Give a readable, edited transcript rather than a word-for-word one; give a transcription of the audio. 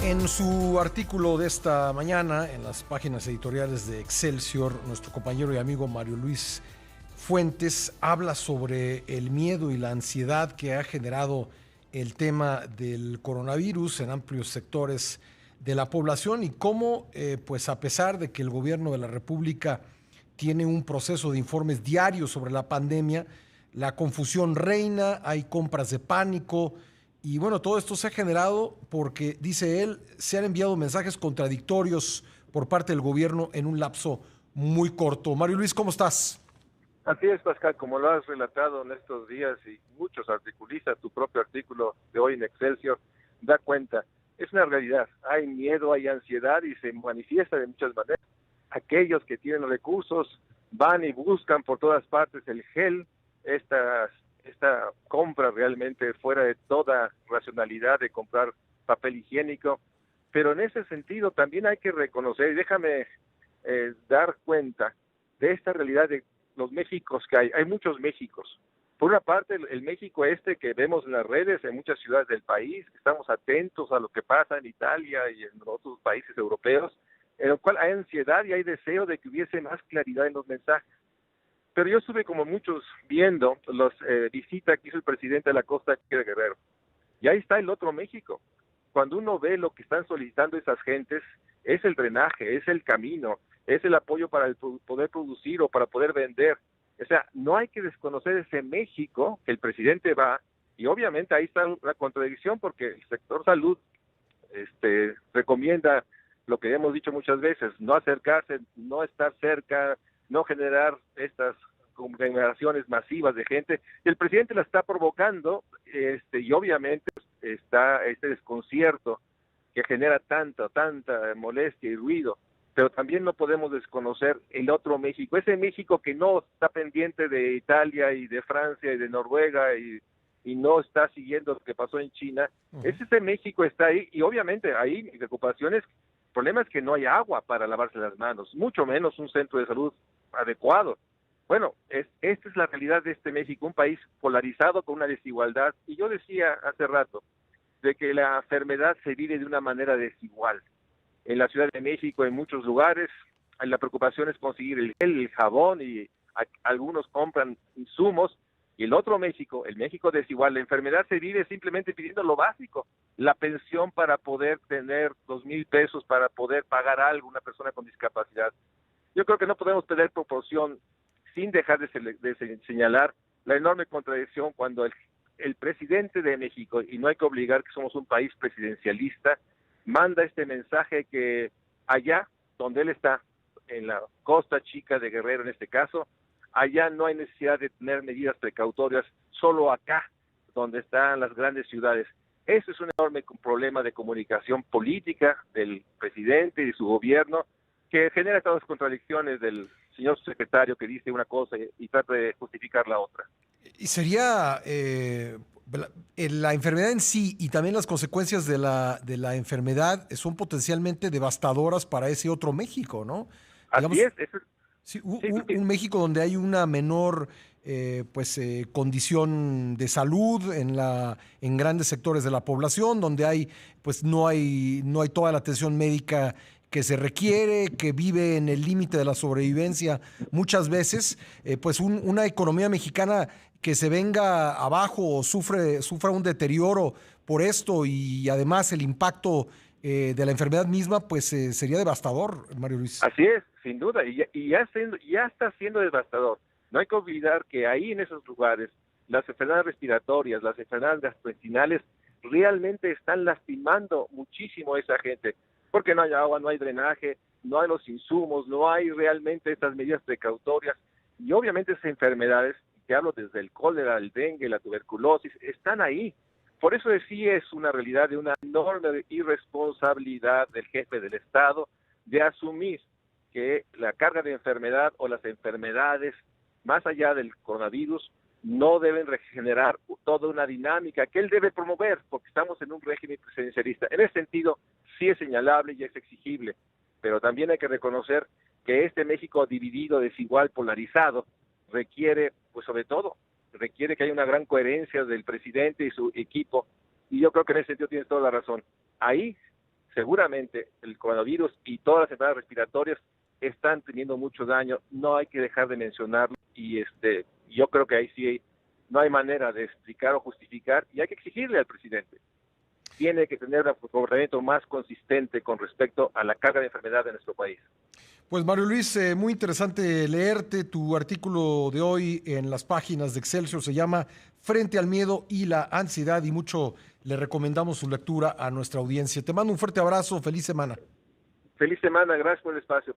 En su artículo de esta mañana, en las páginas editoriales de Excelsior, nuestro compañero y amigo Mario Luis Fuentes habla sobre el miedo y la ansiedad que ha generado el tema del coronavirus en amplios sectores de la población y cómo, pues a pesar de que el gobierno de la República tiene un proceso de informes diarios sobre la pandemia, la confusión reina, hay compras de pánico. Y bueno, todo esto se ha generado porque, dice él, se han enviado mensajes contradictorios por parte del gobierno en un lapso muy corto. Mario Luis, ¿cómo estás? Así es, Pascal, como lo has relatado en estos días y muchos articulistas, tu propio artículo de hoy en Excelsior da cuenta. Es una realidad, hay miedo, hay ansiedad y se manifiesta de muchas maneras. Aquellos que tienen recursos van y buscan por todas partes el gel, esta compra realmente fuera de toda racionalidad de comprar papel higiénico, pero en ese sentido también hay que reconocer, y déjame dar cuenta de esta realidad de los Méxicos que hay muchos Méxicos. Por una parte, el México que vemos en las redes, en muchas ciudades del país, que estamos atentos a lo que pasa en Italia y en otros países europeos, en el cual hay ansiedad y hay deseo de que hubiese más claridad en los mensajes. Pero yo estuve como muchos viendo los visitas que hizo el presidente de la costa de Guerrero. Y ahí está el otro México. Cuando uno ve lo que están solicitando esas gentes, es el drenaje, es el camino, es el apoyo para poder producir o para poder vender. O sea, no hay que desconocer ese México que el presidente va, y obviamente ahí está la contradicción porque el sector salud recomienda lo que hemos dicho muchas veces, no acercarse, no estar cerca, no generar estas conglomeraciones masivas de gente. El presidente la está provocando, y obviamente está este desconcierto que genera tanta molestia y ruido, pero también no podemos desconocer el otro México, ese México que no está pendiente de Italia y de Francia y de Noruega y no está siguiendo lo que pasó en China. Ese México está ahí, y obviamente ahí mi preocupación es, el problema es que no hay agua para lavarse las manos, mucho menos un centro de salud adecuado. Bueno, esta es la realidad de este México, un país polarizado con una desigualdad, y yo decía hace rato de que la enfermedad se vive de una manera desigual. En la Ciudad de México, en muchos lugares, la preocupación es conseguir el gel, el jabón, y algunos compran insumos, y el otro México, el México desigual, la enfermedad se vive simplemente pidiendo lo básico, la pensión para poder tener 2,000 pesos para poder pagar algo, una persona con discapacidad. Yo creo que no podemos perder proporción sin dejar de señalar la enorme contradicción cuando el presidente de México, y no hay que obligar que somos un país presidencialista, manda este mensaje que allá donde él está, en la costa chica de Guerrero en este caso, allá no hay necesidad de tener medidas precautorias, solo acá, donde están las grandes ciudades. Eso es un enorme problema de comunicación política del presidente y de su gobierno, que genera todas las contradicciones del señor secretario que dice una cosa y trata de justificar la otra. Y sería la enfermedad en sí y también las consecuencias de la enfermedad son potencialmente devastadoras para ese otro México, ¿no? Así Digamos, es, eso, sí, sí, sí, un México donde hay una menor condición de salud en grandes sectores de la población, donde no hay toda la atención médica que se requiere, que vive en el límite de la sobrevivencia muchas veces, una economía mexicana que se venga abajo o sufra un deterioro por esto y además el impacto de la enfermedad misma, pues sería devastador, Mario Luis. así es, sin duda, ya está siendo devastador. No hay que olvidar que ahí en esos lugares las enfermedades respiratorias, las enfermedades gastrointestinales realmente están lastimando muchísimo a esa gente, porque no hay agua, no hay drenaje, no hay los insumos, no hay realmente estas medidas precautorias, y obviamente esas enfermedades, que hablo desde el cólera, el dengue, la tuberculosis, están ahí. Por eso sí es una realidad de una enorme irresponsabilidad del jefe del Estado de asumir que la carga de enfermedad o las enfermedades, más allá del coronavirus, no deben regenerar toda una dinámica que él debe promover, porque estamos en un régimen presidencialista. En ese sentido, sí es señalable y es exigible, pero también hay que reconocer que este México dividido, desigual, polarizado, requiere, pues sobre todo, requiere que haya una gran coherencia del presidente y su equipo, y yo creo que en ese sentido tienes toda la razón. Ahí seguramente el coronavirus y todas las enfermedades respiratorias están teniendo mucho daño, no hay que dejar de mencionarlo, y yo creo que ahí sí no hay manera de explicar o justificar, y hay que exigirle al presidente. Tiene que tener un comportamiento más consistente con respecto a la carga de enfermedad de nuestro país. Pues Mario Luis, muy interesante leerte. Tu artículo de hoy en las páginas de Excelsior se llama Frente al miedo y la ansiedad, y mucho le recomendamos su lectura a nuestra audiencia. Te mando un fuerte abrazo, feliz semana. Feliz semana, gracias por el espacio.